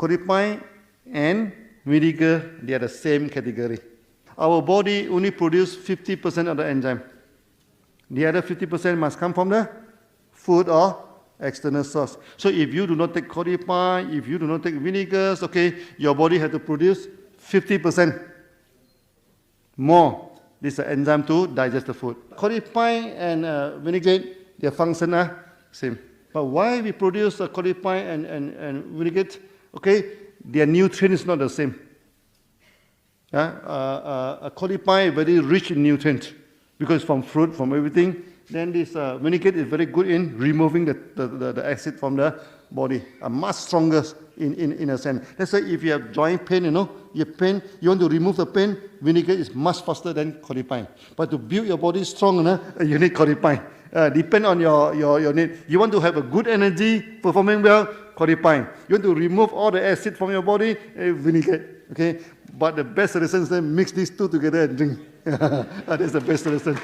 Cordypin and vinegar, they are the same category. Our body only produces 50% of the enzyme. The other 50% must come from the food or external source. So if you do not take cordypin, if you do not take vinegars, okay, your body has to produce 50% more. This is an enzyme to digest the food. Cordypin and vinaigrette, their function are same. But why we produce cordypin and vinaigrette? Okay, their nutrient is not the same. Cordypin is very rich in nutrients because from fruit, from everything. Then this vinaigrette is very good in removing the acid from the body. Much stronger in a sense. That's why if you have joint pain, you want to remove the pain, vinaigrette is much faster than cordypin. But to build your body strong, you need cordypin. Depend on your need. You want to have a good energy, performing well, cordypin. You want to remove all the acid from your body, vinaigrette. Okay, but the best solution is mix these two together and drink. That's the best solution.